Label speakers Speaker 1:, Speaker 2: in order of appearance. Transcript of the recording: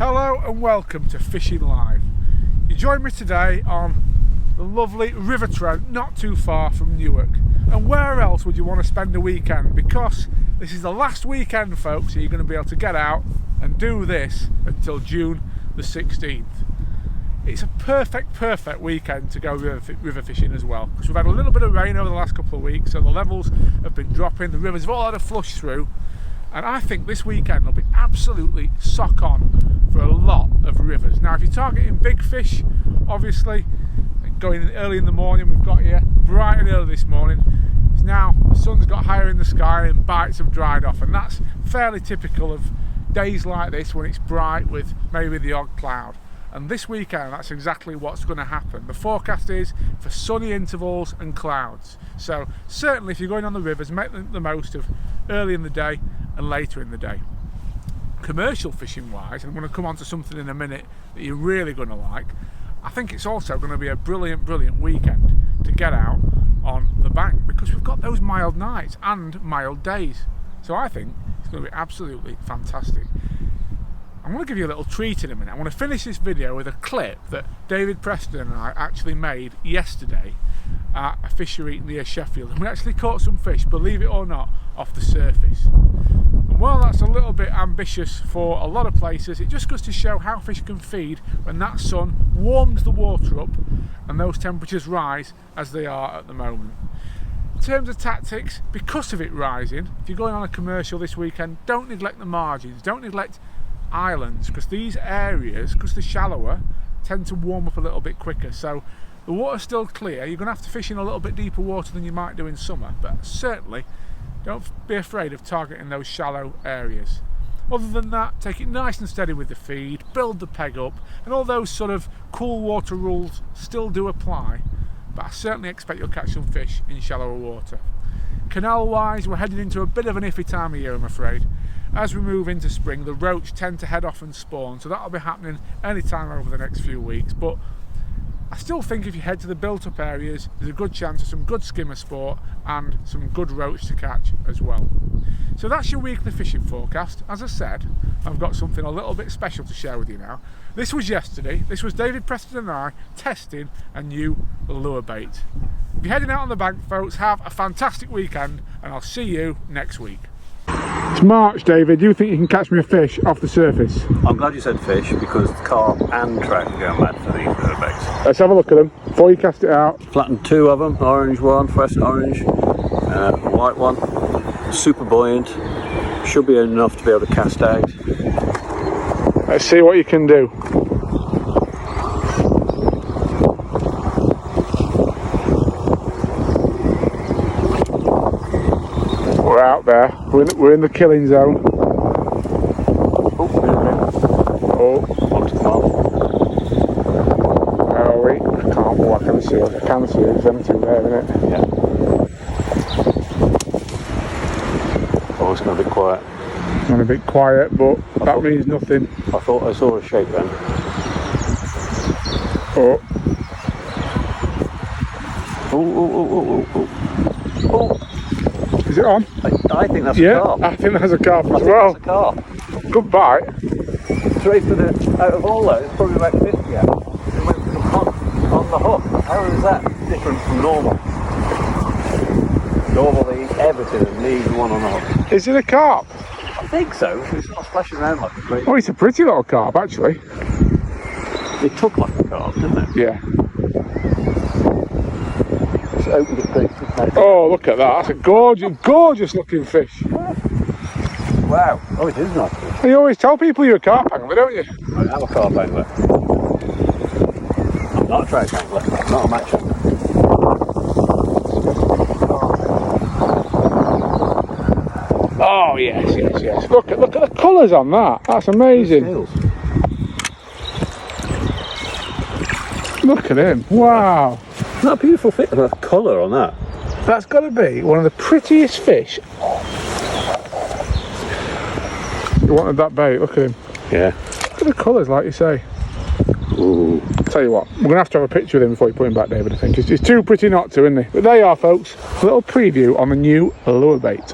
Speaker 1: Hello and welcome to Fishing Live. You join me today on the lovely River Trent, not too far from Newark. And where else would you want to spend a weekend? Because this is the last weekend, folks, that you're going to be able to get out and do this until June the 16th. It's a perfect weekend to go river fishing as well, because we've had a little bit of rain over the last couple of weeks, so the levels have been dropping, the rivers have all had a flush through, and I think this weekend will be absolutely sock on for a lot of rivers. Now if you're targeting big fish, obviously going early in the morning, we've got here bright and early this morning. It's now, the sun's got higher in the sky and bites have dried off, and that's fairly typical of days like this when it's bright with maybe the odd cloud. And this weekend, that's exactly what's going to happen. The forecast is for sunny intervals and clouds. So certainly if you're going on the rivers, make the most of early in the day and later in the day. Commercial fishing wise, I'm going to come on to something in a minute that you're really going to like. I think it's also going to be a brilliant weekend to get out on the bank, because we've got those mild nights and mild days. So I think it's going to be absolutely fantastic. I'm going to give you a little treat in a minute. I want to finish this video with a clip that David Preston and I actually made yesterday at a fishery near Sheffield, and we actually caught some fish, believe it or not, off the surface. And while that's a little bit ambitious for a lot of places, it just goes to show how fish can feed when that sun warms the water up and those temperatures rise as they are at the moment. In terms of tactics, because of it rising, if you're going on a commercial this weekend, don't neglect the margins, don't neglect islands, because these areas, because they're shallower, tend to warm up a little bit quicker. So the water's still clear, you're going to have to fish in a little bit deeper water than you might do in summer, but certainly don't be afraid of targeting those shallow areas. Other than that, take it nice and steady with the feed, build the peg up, and all those sort of cool water rules still do apply, but I certainly expect you'll catch some fish in shallower water. Canal wise, we're heading into a bit of an iffy time of year, I'm afraid. As we move into spring, the roach tend to head off and spawn, so that'll be happening any time over the next few weeks. But I still think if you head to the built-up areas, there's a good chance of some good skimmer sport and some good roach to catch as well. So that's your weekly fishing forecast. As I said, I've got something a little bit special to share with you now. This was yesterday. This was David Preston and I testing a new lure bait. If you're heading out on the bank, folks, have a fantastic weekend, and I'll see you next week. It's March, David. Do you think you can catch me a fish off the surface?
Speaker 2: I'm glad you said fish, because carp and trout are going mad for these lure baits.
Speaker 1: Let's have a look at them before you cast it out.
Speaker 2: Flattened two of them, orange one, fresh orange, white one, super buoyant, should be enough to be able to cast out.
Speaker 1: Let's see what you can do. We're out there, we're in the killing zone. Oh,
Speaker 2: onto the farm.
Speaker 1: Where are we? I can't walk, I can see it. I can see it, it's them two there, isn't it?
Speaker 2: Yeah. Oh, it's going to be quiet.
Speaker 1: Gone a bit quiet, but that means nothing.
Speaker 2: I thought I saw a shape then.
Speaker 1: Oh.
Speaker 2: Oh.
Speaker 1: Is it on?
Speaker 2: I think that's
Speaker 1: a
Speaker 2: carp.
Speaker 1: I think that's a carp as
Speaker 2: I think
Speaker 1: well.
Speaker 2: that's a carp.
Speaker 1: Good bite.
Speaker 2: Out of all those, it's probably about 50 out. It went on the hook. How is that different from normal? Normally, everything leaves one on the hook.
Speaker 1: Is it a carp?
Speaker 2: I think so. It's not splashing around like a great.
Speaker 1: Oh, it's a pretty little carp, actually.
Speaker 2: It took like a carp, didn't it?
Speaker 1: Yeah.
Speaker 2: It's opened it big.
Speaker 1: Oh, look at that. That's a gorgeous looking fish.
Speaker 2: Wow. Oh, it is nice fish.
Speaker 1: You always tell people you're a carp angler, don't you?
Speaker 2: I am a carp angler. I'm not a trout angler. I'm not a match angler.
Speaker 1: Oh, yes. Look at the colours on that. That's amazing. Look at him. Wow.
Speaker 2: Isn't that a beautiful fish? The colour on that.
Speaker 1: That's got to be one of the prettiest fish. You wanted that bait, look at him.
Speaker 2: Yeah.
Speaker 1: Look at the colours, like you say.
Speaker 2: Ooh.
Speaker 1: Tell you what, we're going to have a picture of him before you put him back, David, I think. It's too pretty not to, isn't he? But there you are, folks. A little preview on the new lure bait.